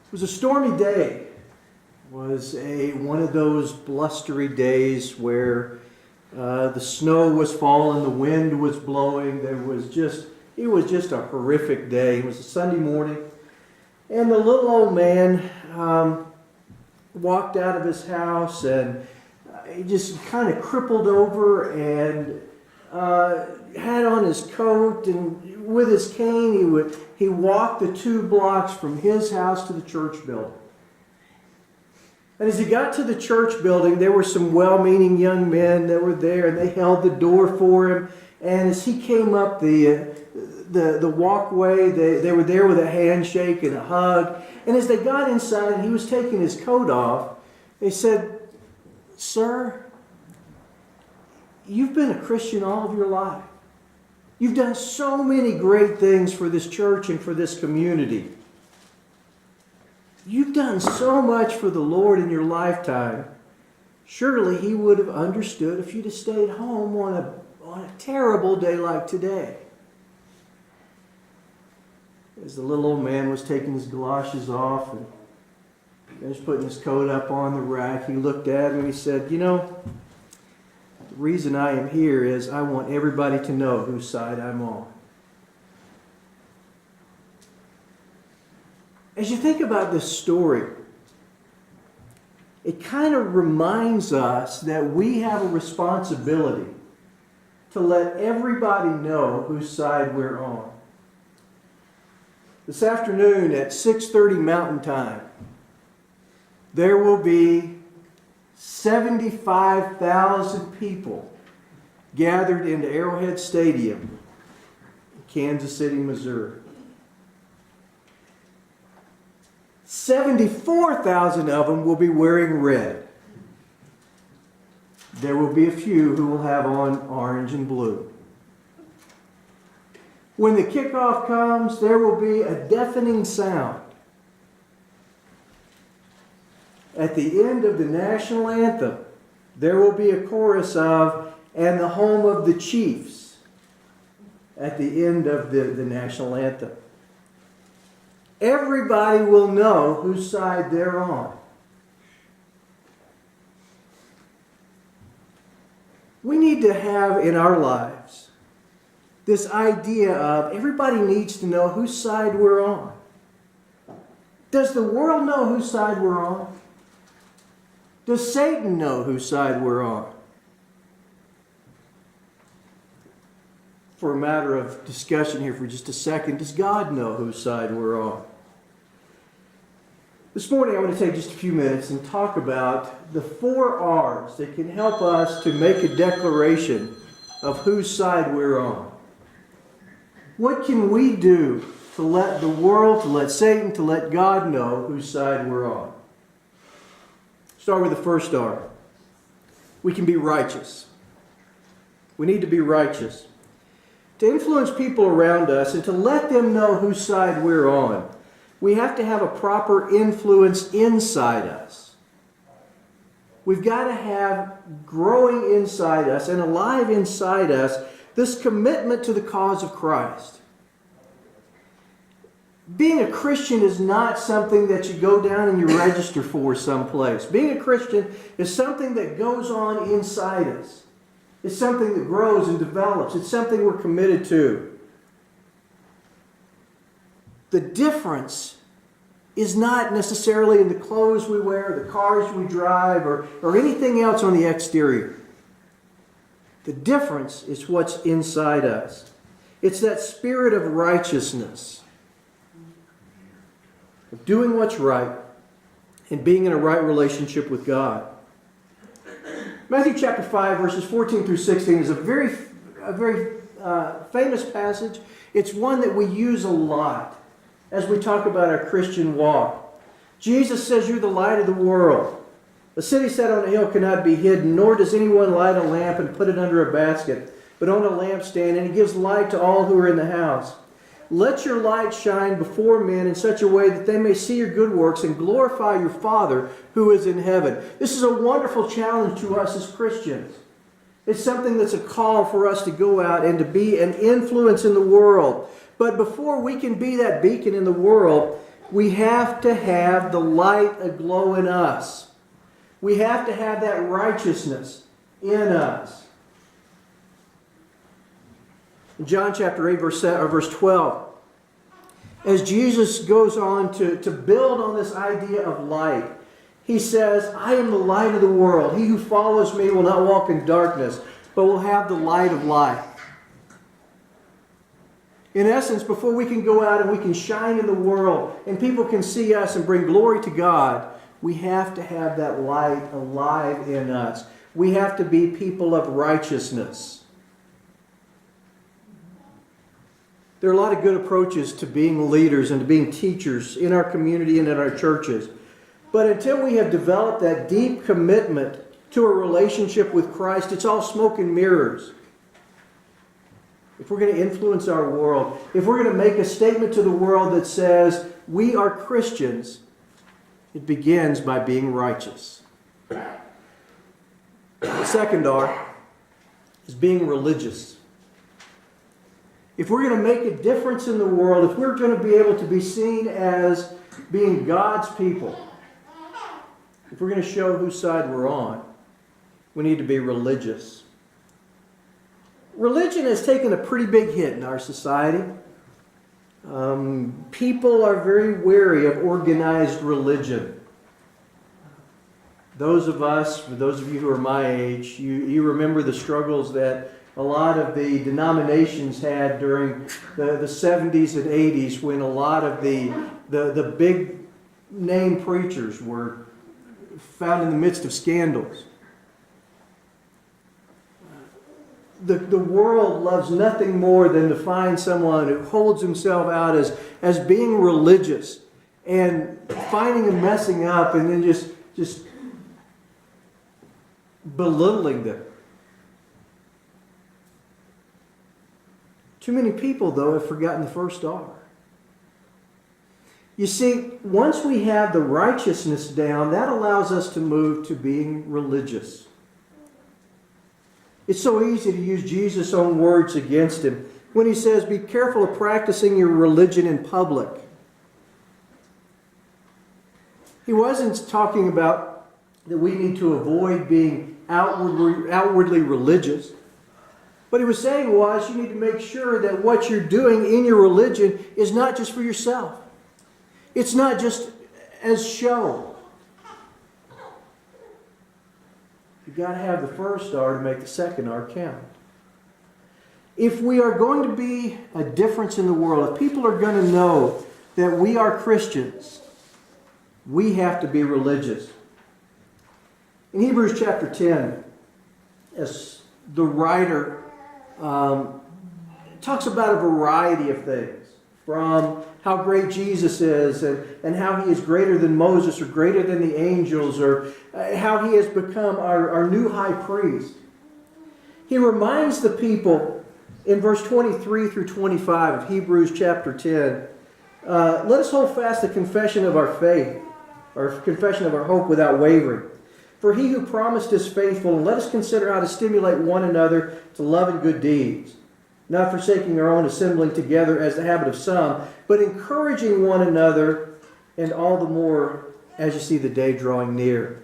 It was a stormy day. It was one of those blustery days where the snow was falling, the wind was blowing. It was just a horrific day. It was a Sunday morning, and the little old man walked out of his house, and he just kind of crippled over and had on his coat, and with his cane he walked the 2 blocks from his house to the church building. And as he got to the church building, there were some well-meaning young men that were there, and they held the door for him. And as he came up the walkway, they were there with a handshake and a hug. And as they got inside and he was taking his coat off, they said, "Sir, you've been a Christian all of your life. You've done so many great things for this church and for this community. You've done so much for the Lord in your lifetime. Surely He would have understood if you'd have stayed home on a terrible day like today." As the little old man was taking his galoshes off and finished putting his coat up on the rack, he looked at him and he said, "You know, the reason I am here is I want everybody to know whose side I'm on." As you think about this story, it kind of reminds us that we have a responsibility to let everybody know whose side we're on. This afternoon at 6:30 Mountain Time, there will be 75,000 people gathered into Arrowhead Stadium in Kansas City, Missouri. 74,000 of them will be wearing red. There will be a few who will have on orange and blue. When the kickoff comes, there will be a deafening sound. At the end of the national anthem, there will be a chorus of "And the Home of the Chiefs" at the end of the national anthem. Everybody will know whose side they're on. We need to have in our lives this idea of everybody needs to know whose side we're on. Does the world know whose side we're on? Does Satan know whose side we're on? For a matter of discussion here for just a second, does God know whose side we're on? This morning I want to take just a few minutes and talk about the 4 R's that can help us to make a declaration of whose side we're on. What can we do to let the world, to let Satan, to let God know whose side we're on? Start with the first R. We can be righteous. We need to be righteous. To influence people around us and to let them know whose side we're on, we have to have a proper influence inside us. We've got to have growing inside us and alive inside us this commitment to the cause of Christ. Being a Christian is not something that you go down and you register for someplace. Being a Christian is something that goes on inside us. It's something that grows and develops. It's something we're committed to. The difference is not necessarily in the clothes we wear, the cars we drive, or anything else on the exterior. The difference is what's inside us. It's that spirit of righteousness, of doing what's right and being in a right relationship with God. Matthew chapter 5, verses 14 through 16 is a very famous passage. It's one that we use a lot as we talk about our Christian walk. Jesus says, "You're the light of the world. A city set on a hill cannot be hidden, nor does anyone light a lamp and put it under a basket, but on a lampstand, and it gives light to all who are in the house. Let your light shine before men in such a way that they may see your good works and glorify your Father who is in heaven." This is a wonderful challenge to us as Christians. It's something that's a call for us to go out and to be an influence in the world. But before we can be that beacon in the world, We have to have the light aglow in us. We have to have that righteousness in us. In John chapter 8, verse 12, as Jesus goes on to build on this idea of light, He says, I am the light of the world. He who follows me will not walk in darkness, but will have the light of life. In essence, before we can go out and we can shine in the world and people can see us and bring glory to God, we have to have that light alive in us. We have to be people of righteousness. There are a lot of good approaches to being leaders and to being teachers in our community and in our churches. But until we have developed that deep commitment to a relationship with Christ, it's all smoke and mirrors. If we're going to influence our world, if we're going to make a statement to the world that says we are Christians, it begins by being righteous. The second R is being religious. If we're going to make a difference in the world, if we're going to be able to be seen as being God's people, if we're going to show whose side we're on, we need to be religious. Religion has taken a pretty big hit in our society. People are very wary of organized religion. Those of us, for those of you who are my age, you remember the struggles that a lot of the denominations had during the 70s and 80s when a lot of the big name preachers were found in the midst of scandals. The world loves nothing more than to find someone who holds himself out as being religious and finding them messing up and then just belittling them. Too many people, though, have forgotten the first R. You see, once we have the righteousness down, that allows us to move to being religious. It's so easy to use Jesus' own words against him when he says, be careful of practicing your religion in public. He wasn't talking about that we need to avoid being outwardly religious. What he was saying was, you need to make sure that what you're doing in your religion is not just for yourself. It's not just as show. You've got to have the first R to make the second R count. If we are going to be a difference in the world, if people are going to know that we are Christians, we have to be religious. In Hebrews chapter 10, as the writer talks about a variety of things, from how great Jesus is and how he is greater than Moses or greater than the angels, or how he has become our new high priest. He reminds the people in verse 23 through 25 of Hebrews chapter 10, let us hold fast the confession of our faith, or confession of our hope without wavering. For he who promised is faithful, and let us consider how to stimulate one another to love and good deeds, not forsaking our own assembling together as the habit of some, but encouraging one another, and all the more as you see the day drawing near.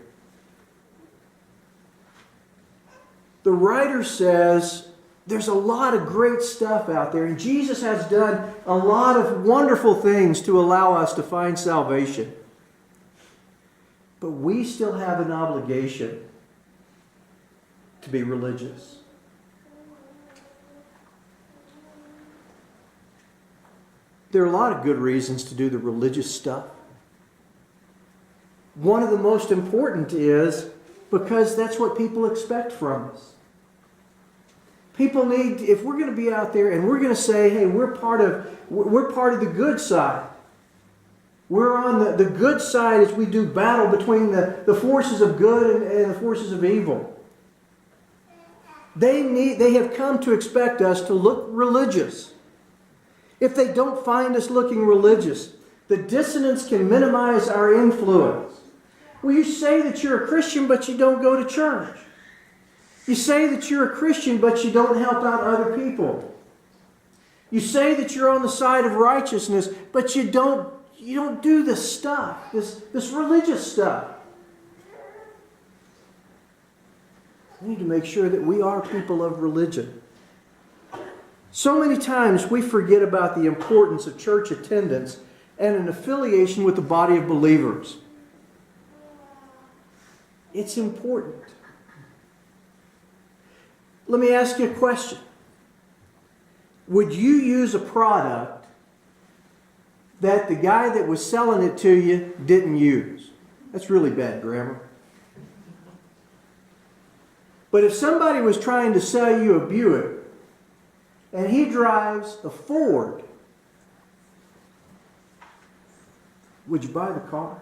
The writer says there's a lot of great stuff out there, and Jesus has done a lot of wonderful things to allow us to find salvation. But we still have an obligation to be religious. There are a lot of good reasons to do the religious stuff. One of the most important is because that's what people expect from us. People need, if we're going to be out there and we're going to say, hey, we're part of the good side. We're on the good side as we do battle between the forces of good and the forces of evil. They have come to expect us to look religious. If they don't find us looking religious, the dissonance can minimize our influence. Well, you say that you're a Christian, but you don't go to church. You say that you're a Christian, but you don't help out other people. You say that you're on the side of righteousness, but you don't You don't do this stuff, this religious stuff. We need to make sure that we are people of religion. So many times we forget about the importance of church attendance and an affiliation with the body of believers. It's important. Let me ask you a question. Would you use a product that the guy that was selling it to you didn't use? That's really bad grammar. But if somebody was trying to sell you a Buick and he drives a Ford, would you buy the car?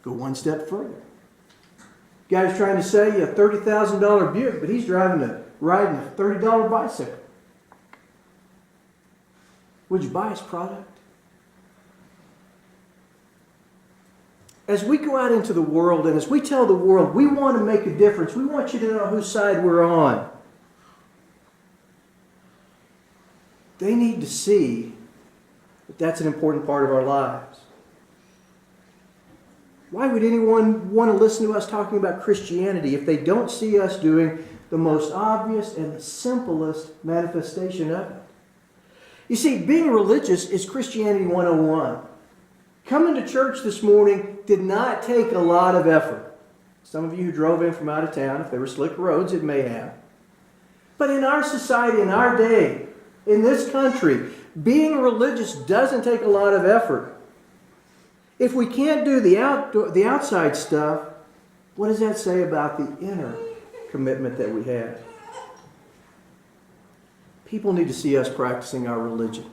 Go one step further. Guy's trying to sell you a $30,000 Buick, but he's riding a $30 bicycle. Would you buy his product? As we go out into the world and as we tell the world we want to make a difference, we want you to know whose side we're on. They need to see that that's an important part of our lives. Why would anyone want to listen to us talking about Christianity if they don't see us doing the most obvious and the simplest manifestation of it? You see, being religious is Christianity 101. Coming to church this morning did not take a lot of effort. Some of you who drove in from out of town, if there were slick roads, it may have. But in our society, in our day, in this country, being religious doesn't take a lot of effort. If we can't do the outside stuff, what does that say about the inner commitment that we have? People need to see us practicing our religion.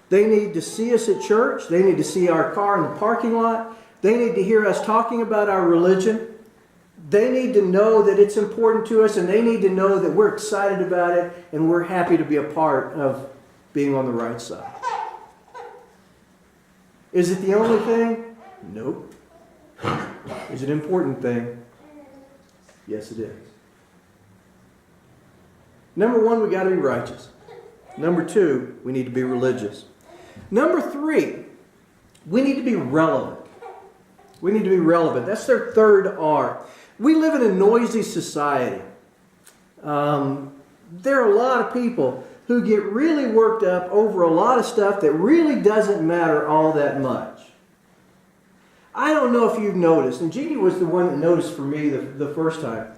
They need to see us at church. They need to see our car in the parking lot. They need to hear us talking about our religion. They need to know that it's important to us, and they need to know that we're excited about it and we're happy to be a part of being on the right side. Is it the only thing? Nope. Is it an important thing? Yes, it is. Number one, we got to be righteous. Number two, we need to be religious. Number three, we need to be relevant. We need to be relevant. That's their third R. We live in a noisy society. There are a lot of people who get really worked up over a lot of stuff that really doesn't matter all that much. I don't know if you've noticed, and Jeannie was the one that noticed for me the first time.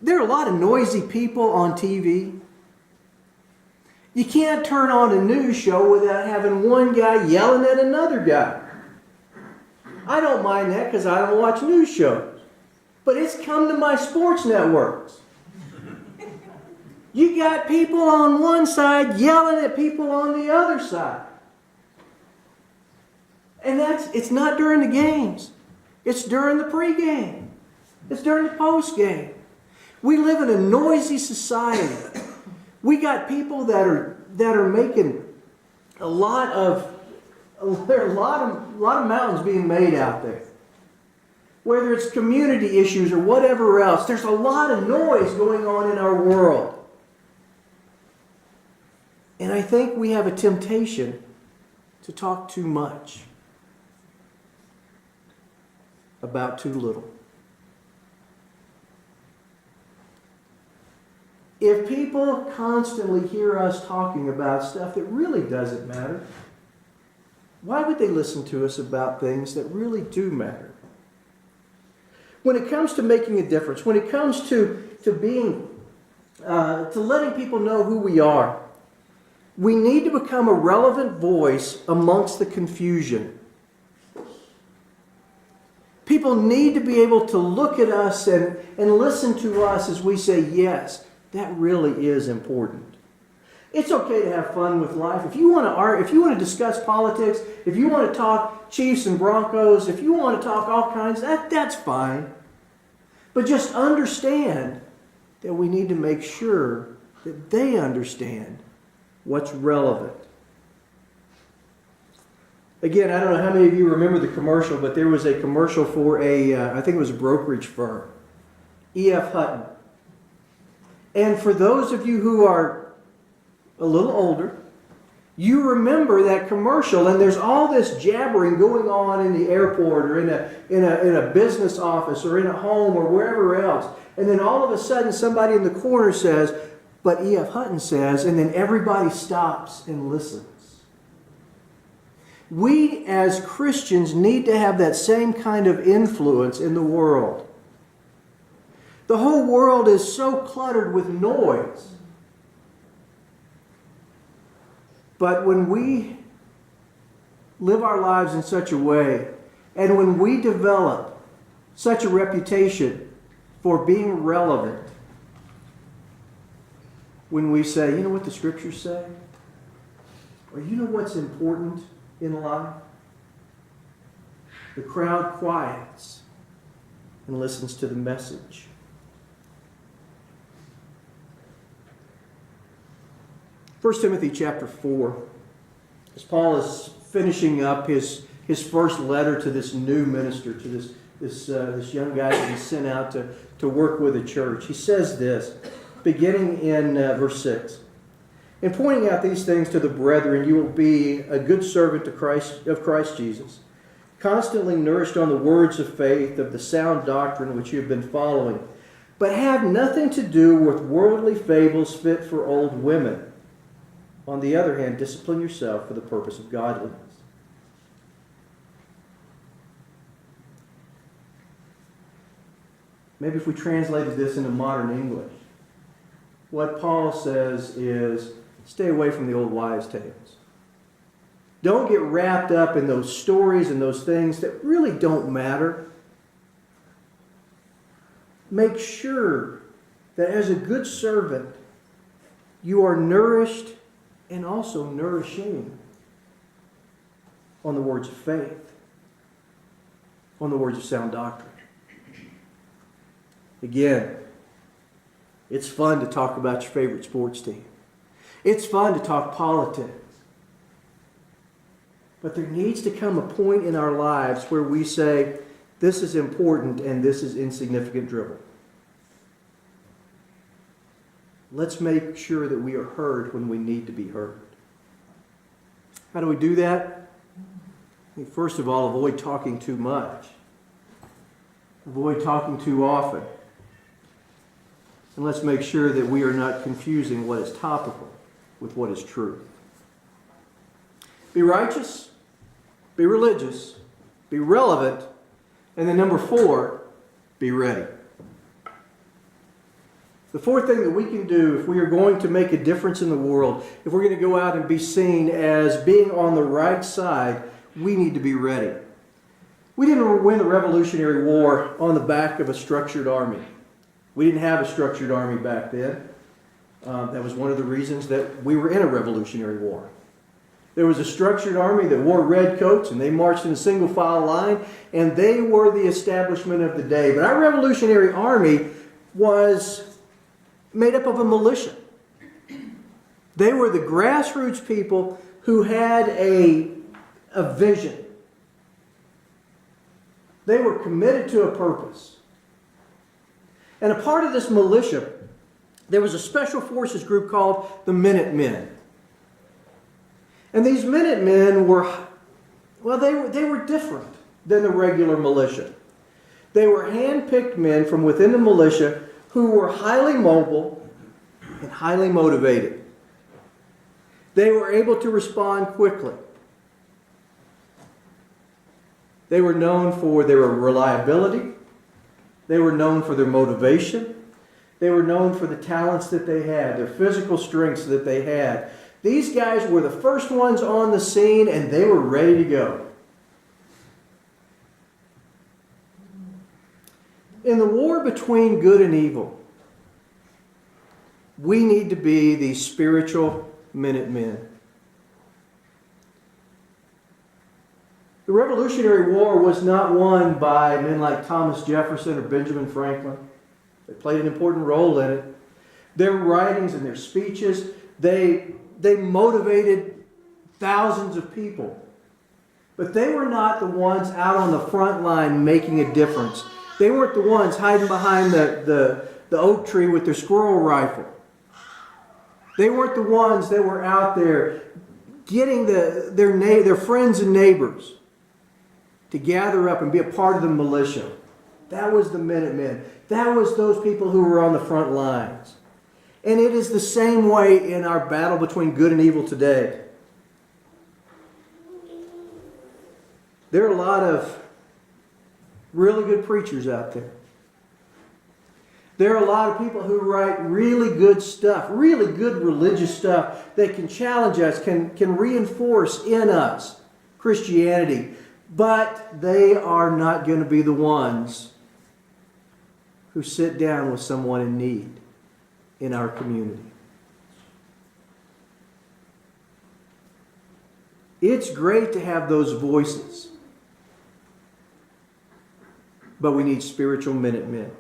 There are a lot of noisy people on TV. You can't turn on a news show without having one guy yelling at another guy. I don't mind that because I don't watch news shows. But it's come to my sports networks. You got people on one side yelling at people on the other side. And it's not during the games. It's during the pregame. It's during the postgame. We live in a noisy society. We got people that are making there are a lot of mountains being made out there. Whether it's community issues or whatever else, there's a lot of noise going on in our world. And I think we have a temptation to talk too much about too little. If people constantly hear us talking about stuff that really doesn't matter, why would they listen to us about things that really do matter? When it comes to making a difference, when it comes to letting people know who we are, we need to become a relevant voice amongst the confusion. People need to be able to look at us and listen to us as we say, yes, that really is important. It's okay to have fun with life. If you want to discuss politics, if you want to talk Chiefs and Broncos, if you want to talk all kinds, that's fine. But just understand that we need to make sure that they understand what's relevant. Again, I don't know how many of you remember the commercial, but there was a commercial for I think it was a brokerage firm, E.F. Hutton. And for those of you who are a little older, you remember that commercial, and there's all this jabbering going on in the airport or in a business office or in a home or wherever else. And then all of a sudden somebody in the corner says, but E.F. Hutton says, and then everybody stops and listens. We as Christians need to have that same kind of influence in the world. The whole world is so cluttered with noise. But when we live our lives in such a way, and when we develop such a reputation for being relevant, when we say, you know what the Scriptures say? Or you know what's important in life? The crowd quiets and listens to the message. 1 Timothy chapter 4, as Paul is finishing up his first letter to this new minister, to this young guy that he sent out to work with a church, he says this, beginning in verse 6. In pointing out these things to the brethren, you will be a good servant of Christ Jesus, constantly nourished on the words of faith, of the sound doctrine which you have been following, but have nothing to do with worldly fables fit for old women. On the other hand, discipline yourself for the purpose of godliness. Maybe if we translated this into modern English, what Paul says is, stay away from the old wives' tales. Don't get wrapped up in those stories and those things that really don't matter. Make sure that as a good servant, you are nourished and also nourishing on the words of faith, on the words of sound doctrine. Again, it's fun to talk about your favorite sports team. It's fun to talk politics. But there needs to come a point in our lives where we say, this is important and this is insignificant drivel. Let's make sure that we are heard when we need to be heard. How do we do that? First of all, avoid talking too much. Avoid talking too often. And let's make sure that we are not confusing what is topical with what is true. Be righteous, be religious, be relevant, and then number 4, be ready. The fourth thing that we can do if we are going to make a difference in the world, if we're going to go out and be seen as being on the right side, we need to be ready. We didn't win the Revolutionary War on the back of a structured army. We didn't have a structured army back then. That was one of the reasons that we were in a Revolutionary War. There was a structured army that wore red coats and they marched in a single file line and they were the establishment of the day. But our Revolutionary Army was made up of a militia. They were the grassroots people who had a vision. They were committed to a purpose. And a part of this militia, there was a special forces group called the Minutemen. And these Minutemen were, well, they were different than the regular militia. They were hand-picked men from within the militia who were highly mobile and highly motivated. They were able to respond quickly. They were known for their reliability. They were known for their motivation. They were known for the talents that they had, their physical strengths that they had. These guys were the first ones on the scene and they were ready to go. In the war between good and evil, we need to be these spiritual Minutemen. The Revolutionary War was not won by men like Thomas Jefferson or Benjamin Franklin. They played an important role in it. Their writings and their speeches, they motivated thousands of people. But they were not the ones out on the front line making a difference. They weren't the ones hiding behind the the oak tree with their squirrel rifle. They weren't the ones that were out there getting their friends and neighbors to gather up and be a part of the militia. That was the Minutemen. That was those people who were on the front lines. And it is the same way in our battle between good and evil today. There are a lot of really good preachers out there. There are a lot of people who write really good stuff, really good religious stuff that can challenge us, can reinforce in us Christianity. But they are not going to be the ones who sit down with someone in need in our community. It's great to have those voices, but we need spiritual Minutemen.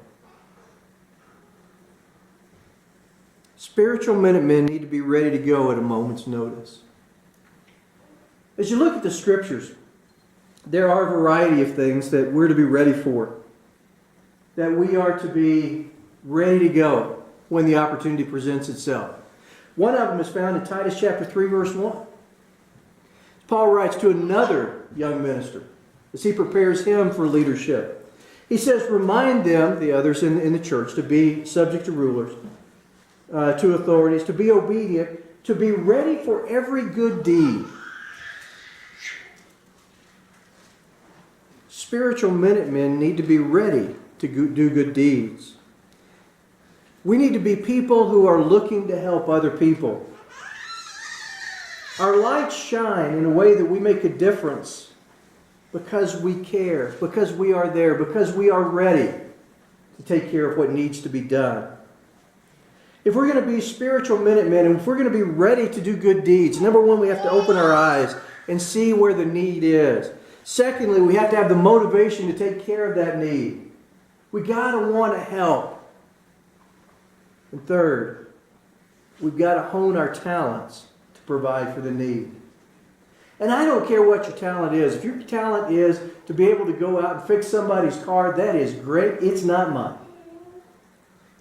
Spiritual Minutemen need to be ready to go at a moment's notice. As you look at the Scriptures, there are a variety of things that we're to be ready for. That we are to be ready to go when the opportunity presents itself. One of them is found in Titus chapter 3, verse 1. Paul writes to another young minister as he prepares him for leadership. He says, remind them, the others in the church, to be subject to rulers, to authorities, to be obedient, to be ready for every good deed. Spiritual Minutemen need to be ready to do good deeds. We need to be people who are looking to help other people. Our lights shine in a way that we make a difference because we care, because we are there, because we are ready to take care of what needs to be done. If we're going to be spiritual Minutemen, and if we're going to be ready to do good deeds, number one, we have to open our eyes and see where the need is. Secondly, we have to have the motivation to take care of that need. We got to want to help. And third, we've got to hone our talents to provide for the need. And I don't care what your talent is. If your talent is to be able to go out and fix somebody's car, that is great. It's not mine.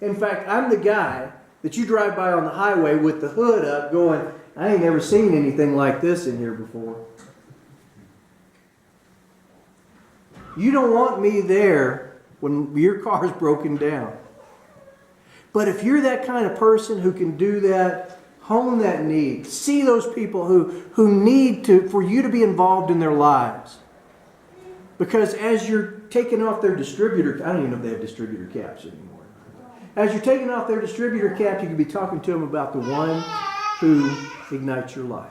In fact, I'm the guy that you drive by on the highway with the hood up going, I ain't never seen anything like this in here before. You don't want me there when your car's broken down. But if you're that kind of person who can do that, hone that need, see those people who need for you to be involved in their lives. Because as you're taking off their distributor, I don't even know if they have distributor caps anymore. As you're taking off their distributor cap, you can be talking to them about the one who ignites your life.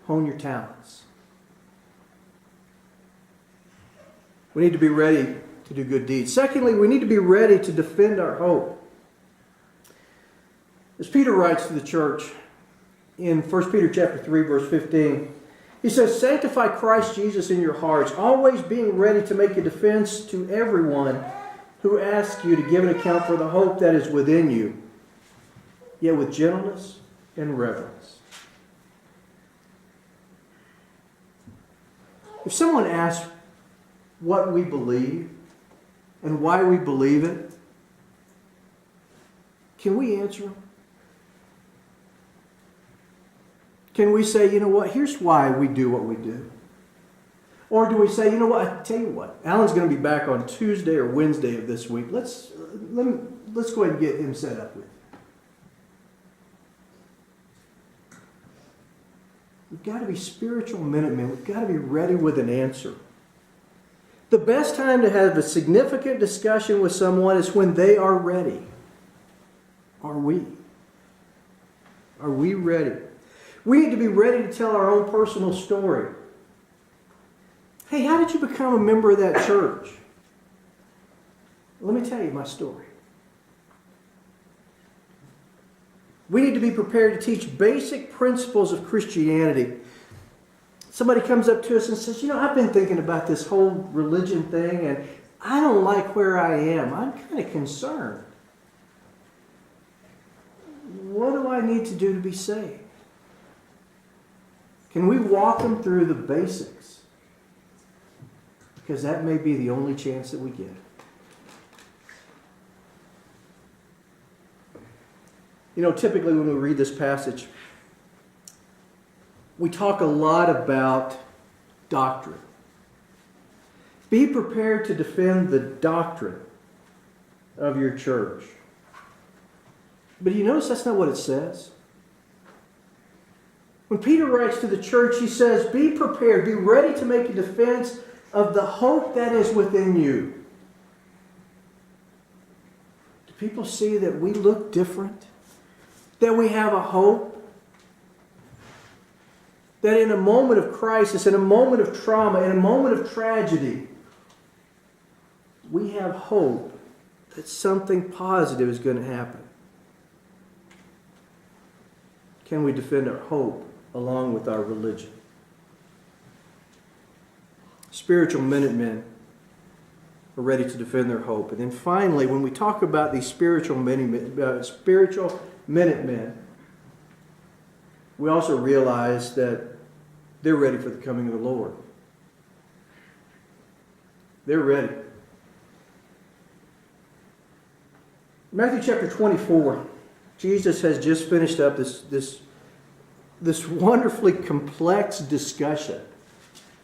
Hone your talents. We need to be ready to do good deeds. Secondly, we need to be ready to defend our hope. As Peter writes to the church in 1 Peter chapter 3, verse 15, he says, sanctify Christ Jesus in your hearts, always being ready to make a defense to everyone who asks you to give an account for the hope that is within you, yet with gentleness and reverence. If someone asks what we believe and why we believe it, can we answer them? Can we say, you know what, here's why we do what we do? Or do we say, you know what, I tell you what, Alan's going to be back on Tuesday or Wednesday of this week. Let's go ahead and get him set up with you. We've got to be spiritual Minutemen. We've got to be ready with an answer. The best time to have a significant discussion with someone is when they are ready. Are we? Are we ready? We need to be ready to tell our own personal story. Hey, how did you become a member of that church? Let me tell you my story. We need to be prepared to teach basic principles of Christianity. Somebody comes up to us and says, you know, I've been thinking about this whole religion thing and I don't like where I am. I'm kind of concerned. What do I need to do to be saved? Can we walk them through the basics? Because that may be the only chance that we get. You know, typically when we read this passage, we talk a lot about doctrine. Be prepared to defend the doctrine of your church. But you notice that's not what it says. When Peter writes to the church, he says, be prepared, be ready to make a defense of the hope that is within you. Do people see that we look different? That we have a hope? That in a moment of crisis, in a moment of trauma, in a moment of tragedy, we have hope that something positive is going to happen. Can we defend our hope along with our religion? Spiritual Minutemen are ready to defend their hope. And then finally, when we talk about these spiritual Minutemen, we also realize that they're ready for the coming of the Lord. They're ready. Matthew chapter 24, Jesus has just finished up this wonderfully complex discussion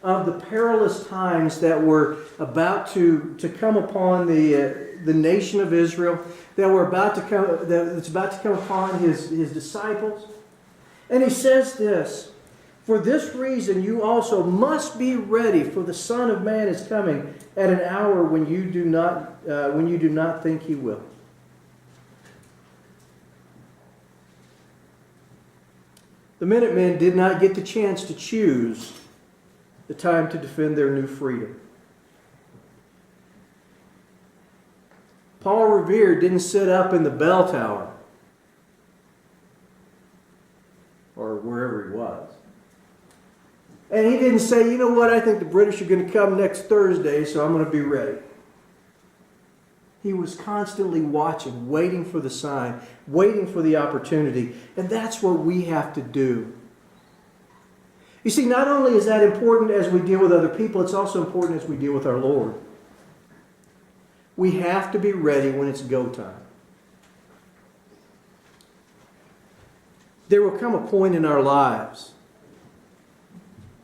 of the perilous times that were about to come upon the nation of Israel, that's about to come upon his disciples. And he says this, for this reason you also must be ready, for the Son of Man is coming at an hour when you do not think he will. The Minutemen did not get the chance to choose the time to defend their new freedom. Paul Revere didn't sit up in the bell tower or wherever he was. And he didn't say, you know what, I think the British are going to come next Thursday, so I'm going to be ready. He was constantly watching, waiting for the sign, waiting for the opportunity. And that's what we have to do. You see, not only is that important as we deal with other people, it's also important as we deal with our Lord. We have to be ready when it's go time. There will come a point in our lives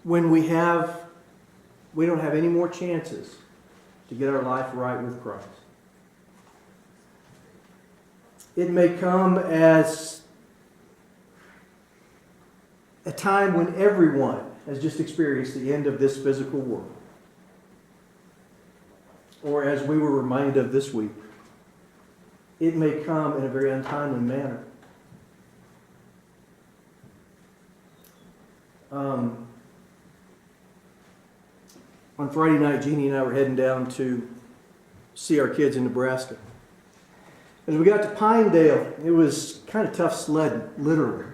when we don't have any more chances to get our life right with Christ. It may come as a time when everyone has just experienced the end of this physical world. Or as we were reminded of this week, it may come in a very untimely manner. On Friday night, Jeannie and I were heading down to see our kids in Nebraska. As we got to Pinedale, it was kind of tough sledding, literally,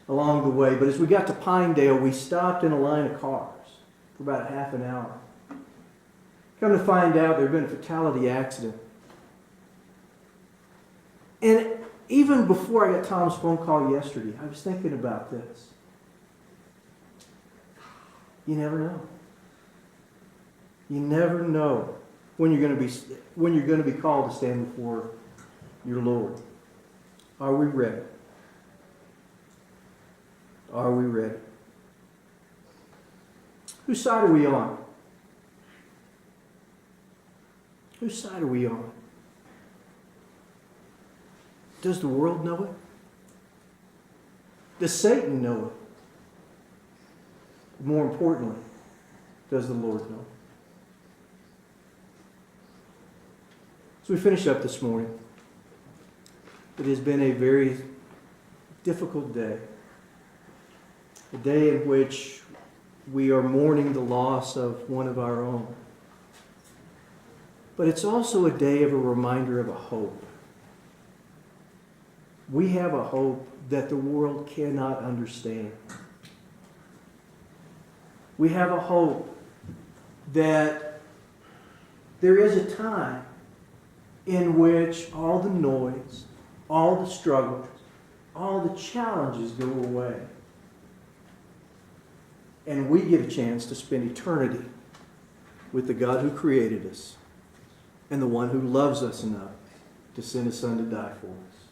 along the way. But as we got to Pinedale, we stopped in a line of cars for about a half an hour. Come to find out, there had been a fatality accident. And even before I got Tom's phone call yesterday, I was thinking about this. You never know. You never know when you're going to be called to stand before your Lord. Are we ready? Are we ready? Whose side are we on? Whose side are we on? Does the world know it? Does Satan know it? More importantly, does the Lord know? So we finish up this morning. It has been a very difficult day. A day in which we are mourning the loss of one of our own. But it's also a day of a reminder of a hope. We have a hope that the world cannot understand. We have a hope that there is a time in which all the noise, all the struggles, all the challenges go away. And we get a chance to spend eternity with the God who created us and the one who loves us enough to send his Son to die for us.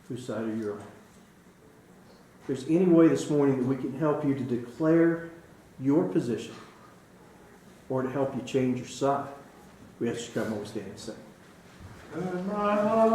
whose side are you on? If there's any way this morning that we can help you to declare your position or to help you change your side, we ask you to come and stand and sing. And my heart